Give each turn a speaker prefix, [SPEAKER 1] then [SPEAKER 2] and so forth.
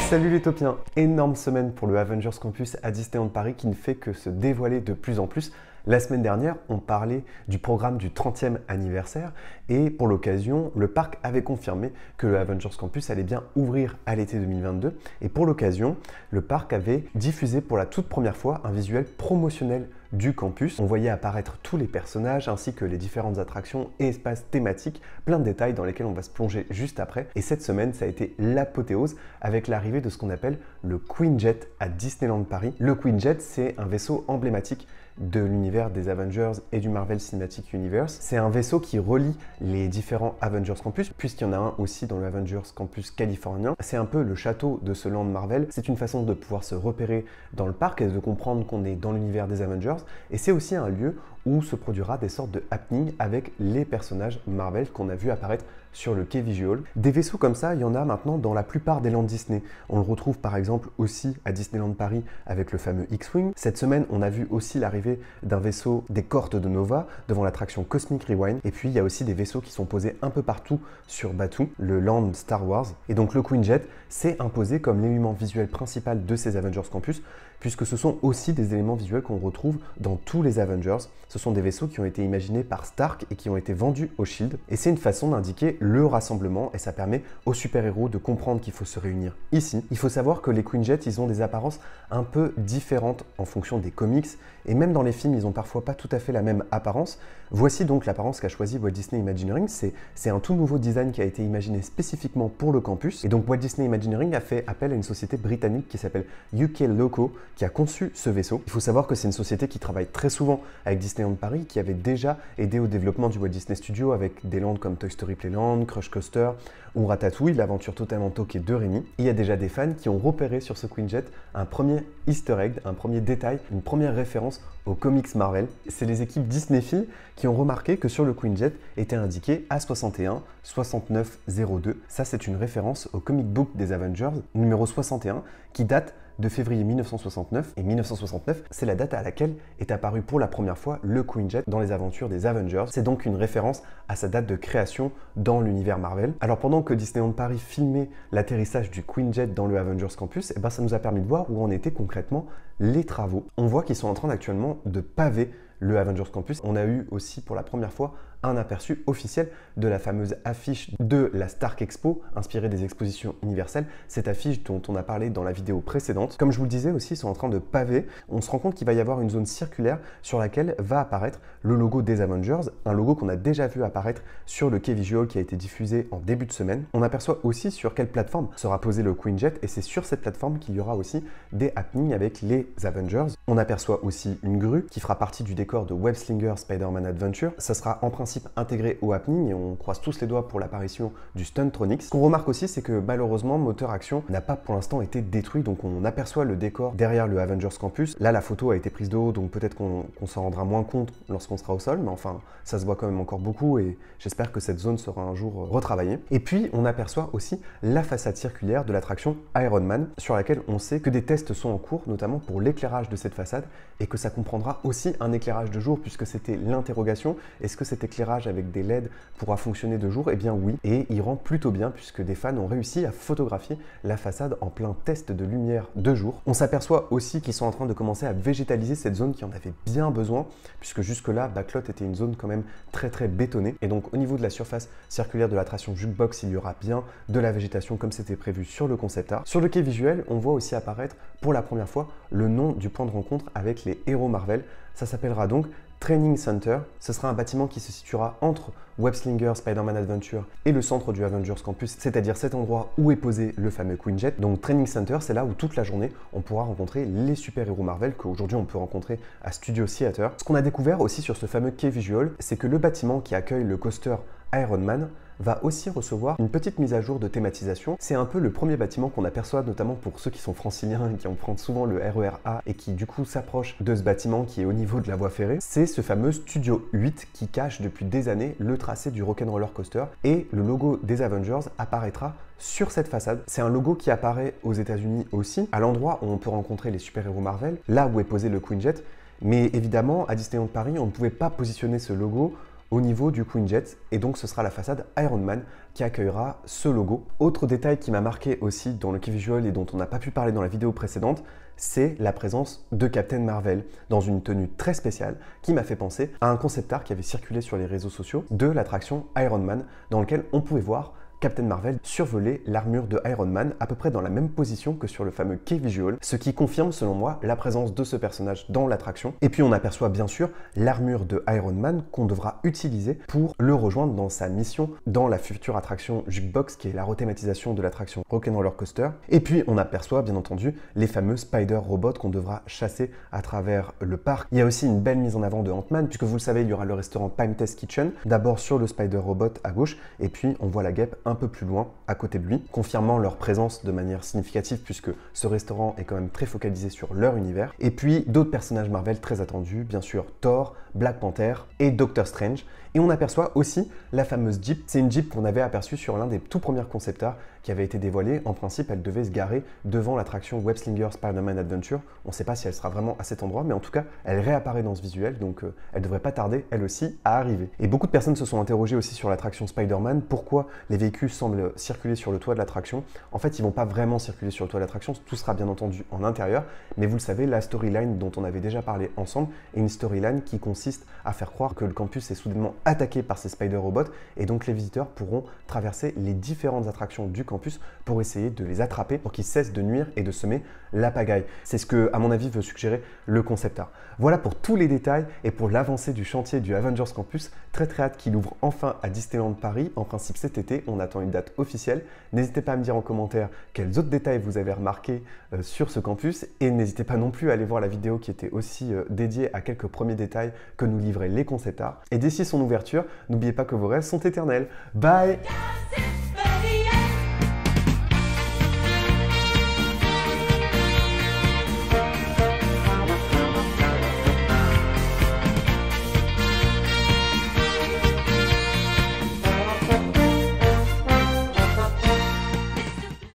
[SPEAKER 1] Salut les topiens, énorme semaine pour le Avengers Campus à Disneyland Paris qui ne fait que se dévoiler de plus en plus. La semaine dernière, on parlait du programme du 30e anniversaire et pour l'occasion, le parc avait confirmé que le Avengers Campus allait bien ouvrir à l'été 2022 et pour l'occasion, le parc avait diffusé pour la toute première fois un visuel promotionnel du campus. On voyait apparaître tous les personnages ainsi que les différentes attractions et espaces thématiques, plein de détails dans lesquels on va se plonger juste après. Et cette semaine, ça a été l'apothéose avec l'arrivée de ce qu'on appelle le Quinjet à Disneyland Paris. Le Quinjet, c'est un vaisseau emblématique de l'univers des Avengers et du Marvel Cinematic Universe. C'est un vaisseau qui relie les différents Avengers Campus, puisqu'il y en a un aussi dans le Avengers Campus californien. C'est un peu le château de ce land Marvel. C'est une façon de pouvoir se repérer dans le parc et de comprendre qu'on est dans l'univers des Avengers. Et c'est aussi un lieu où se produira des sortes de happenings avec les personnages Marvel qu'on a vu apparaître sur le quai visual. Des vaisseaux comme ça, il y en a maintenant dans la plupart des lands Disney. On le retrouve par exemple aussi à Disneyland Paris avec le fameux X-Wing. Cette semaine, on a vu aussi l'arrivée d'un vaisseau des Cortes de Nova devant l'attraction Cosmic Rewind. Et puis, il y a aussi des vaisseaux qui sont posés un peu partout sur Batuu, le land Star Wars. Et donc, le Quinjet s'est imposé comme l'élément visuel principal de ces Avengers Campus, puisque ce sont aussi des éléments visuels qu'on retrouve dans tous les Avengers. Ce sont des vaisseaux qui ont été imaginés par Stark et qui ont été vendus au Shield. Et c'est une façon d'indiquer le rassemblement et ça permet aux super-héros de comprendre qu'il faut se réunir ici. Il faut savoir que les Quinjet, ils ont des apparences un peu différentes en fonction des comics et même dans les films, ils n'ont parfois pas tout à fait la même apparence. Voici donc l'apparence qu'a choisi Walt Disney Imagineering. C'est un tout nouveau design qui a été imaginé spécifiquement pour le campus. Et donc Walt Disney Imagineering a fait appel à une société britannique qui s'appelle UK Loco qui a conçu ce vaisseau. Il faut savoir que c'est une société qui travaille très souvent avec Disneyland Paris, qui avait déjà aidé au développement du Walt Disney Studio avec des lands comme Toy Story Playland, Crush Coaster ou Ratatouille, l'aventure totalement toquée de Rémi. Il y a déjà des fans qui ont repéré sur ce Quinjet un premier easter egg, un premier détail, une première référence aux comics Marvel. C'est les équipes Disneyfield qui ont remarqué que sur le Quinjet était indiqué A61 6902. Ça, c'est une référence au comic book des Avengers numéro 61 qui date de février 1969. Et 1969, c'est la date à laquelle est apparu pour la première fois le Quinjet dans les aventures des Avengers. C'est donc une référence à sa date de création dans l'univers Marvel. Alors pendant que Disneyland Paris filmait l'atterrissage du Quinjet dans le Avengers Campus, et ça nous a permis de voir où en étaient concrètement les travaux. On voit qu'ils sont en train actuellement de paver le Avengers Campus. On a eu aussi pour la première fois un aperçu officiel de la fameuse affiche de la Stark Expo, inspirée des expositions universelles. Cette affiche dont on a parlé dans la vidéo précédente. Comme je vous le disais aussi, ils sont en train de paver. On se rend compte qu'il va y avoir une zone circulaire sur laquelle va apparaître le logo des Avengers, un logo qu'on a déjà vu apparaître sur le quai visual qui a été diffusé en début de semaine. On aperçoit aussi sur quelle plateforme sera posé le Quinjet et c'est sur cette plateforme qu'il y aura aussi des happenings avec les Avengers. On aperçoit aussi une grue qui fera partie du décor de Web Slinger Spider-Man Adventure. Ça sera en principe intégré au happening et on croise tous les doigts pour l'apparition du Stuntronics. Ce qu'on remarque aussi, c'est que malheureusement, Moteur Action n'a pas pour l'instant été détruit, donc on aperçoit le décor derrière le Avengers Campus. Là, la photo a été prise de haut, donc peut-être qu'on s'en rendra moins compte lorsqu'on sera au sol, mais enfin, ça se voit quand même encore beaucoup et j'espère que cette zone sera un jour retravaillée. Et puis, on aperçoit aussi la façade circulaire de l'attraction Iron Man, sur laquelle on sait que des tests sont en cours, notamment pour l'éclairage de cette façade, et que ça comprendra aussi un éclairage de jour, puisque c'était l'interrogation. Est-ce que cet éclairage avec des LED pourra fonctionner de jour? Eh bien oui, et il rend plutôt bien, puisque des fans ont réussi à photographier la façade en plein test de lumière de jour. On s'aperçoit aussi qu'ils sont en train de commencer à végétaliser cette zone qui en avait bien besoin, puisque jusque-là, Backlot était une zone quand même très bétonnée. Et donc au niveau de la surface circulaire de l'attraction Jukebox, il y aura bien de la végétation comme c'était prévu sur le concept art. Sur le quai visuel, on voit aussi apparaître pour la première fois le nom du point de rencontre avec les héros Marvel. Ça s'appellera donc Training Center. Ce sera un bâtiment qui se situera entre Web Slinger Spider-Man Adventure et le centre du Avengers Campus, c'est-à-dire cet endroit où est posé le fameux Quinjet. Donc Training Center, c'est là où toute la journée on pourra rencontrer les super-héros Marvel qu'aujourd'hui on peut rencontrer à Studio Theater. Ce qu'on a découvert aussi sur ce fameux quai visual, c'est que le bâtiment qui accueille le coaster Iron Man va aussi recevoir une petite mise à jour de thématisation. C'est un peu le premier bâtiment qu'on aperçoit, notamment pour ceux qui sont franciliens et qui empruntent souvent le RER A et qui du coup s'approchent de ce bâtiment qui est au niveau de la voie ferrée. C'est ce fameux Studio 8 qui cache depuis des années le tracé du Rock'n'Roller Coaster et le logo des Avengers apparaîtra sur cette façade. C'est un logo qui apparaît aux États-Unis aussi, à l'endroit où on peut rencontrer les super-héros Marvel, là où est posé le Quinjet. Mais évidemment, à Disneyland Paris, on ne pouvait pas positionner ce logo au niveau du Queen Jet, et donc ce sera la façade Ironman qui accueillera ce logo. Autre détail qui m'a marqué aussi dans le key visual et dont on n'a pas pu parler dans la vidéo précédente, c'est la présence de Captain Marvel dans une tenue très spéciale qui m'a fait penser à un concept art qui avait circulé sur les réseaux sociaux de l'attraction Iron Man, dans lequel on pouvait voir Captain Marvel survoler l'armure de Iron Man à peu près dans la même position que sur le fameux key visual, ce qui confirme selon moi la présence de ce personnage dans l'attraction. Et puis on aperçoit bien sûr l'armure de Iron Man qu'on devra utiliser pour le rejoindre dans sa mission dans la future attraction Jukebox, qui est la rethématisation de l'attraction Rock'n'Roller Coaster. Et puis on aperçoit bien entendu les fameux Spider Robots qu'on devra chasser à travers le parc. Il y a aussi une belle mise en avant de Ant-Man, puisque vous le savez, il y aura le restaurant Time Test Kitchen, d'abord sur le Spider Robot à gauche, et puis on voit la guêpe un peu plus loin à côté de lui, confirmant leur présence de manière significative puisque ce restaurant est quand même très focalisé sur leur univers. Et puis d'autres personnages Marvel très attendus, bien sûr Thor, Black Panther et Doctor Strange. Et on aperçoit aussi la fameuse Jeep. C'est une Jeep qu'on avait aperçue sur l'un des tout premiers concept art qui avait été dévoilé. En principe, elle devait se garer devant l'attraction Web Slinger Spider-Man Adventure. On ne sait pas si elle sera vraiment à cet endroit, mais en tout cas, elle réapparaît dans ce visuel, donc elle devrait pas tarder, elle aussi, à arriver. Et beaucoup de personnes se sont interrogées aussi sur l'attraction Spider-Man. Pourquoi les véhicules semblent circuler sur le toit de l'attraction? En fait, ils vont pas vraiment circuler sur le toit de l'attraction, tout sera bien entendu en intérieur, mais vous le savez, la storyline dont on avait déjà parlé ensemble est une storyline qui consiste à faire croire que le campus est soudainement attaqué par ces Spider Robots, et donc les visiteurs pourront traverser les différentes attractions du campus pour essayer de les attraper pour qu'ils cessent de nuire et de semer la pagaille. C'est ce que, à mon avis, veut suggérer le concept art. Voilà pour tous les détails et pour l'avancée du chantier du Avengers Campus. Très hâte qu'il ouvre enfin à Disneyland Paris. En principe cet été, on attend une date officielle. N'hésitez pas à me dire en commentaire quels autres détails vous avez remarqués sur ce campus, et n'hésitez pas non plus à aller voir la vidéo qui était aussi dédiée à quelques premiers détails que nous livraient les concept art. Et d'ici son ouverture, n'oubliez pas que vos rêves sont éternels. Bye!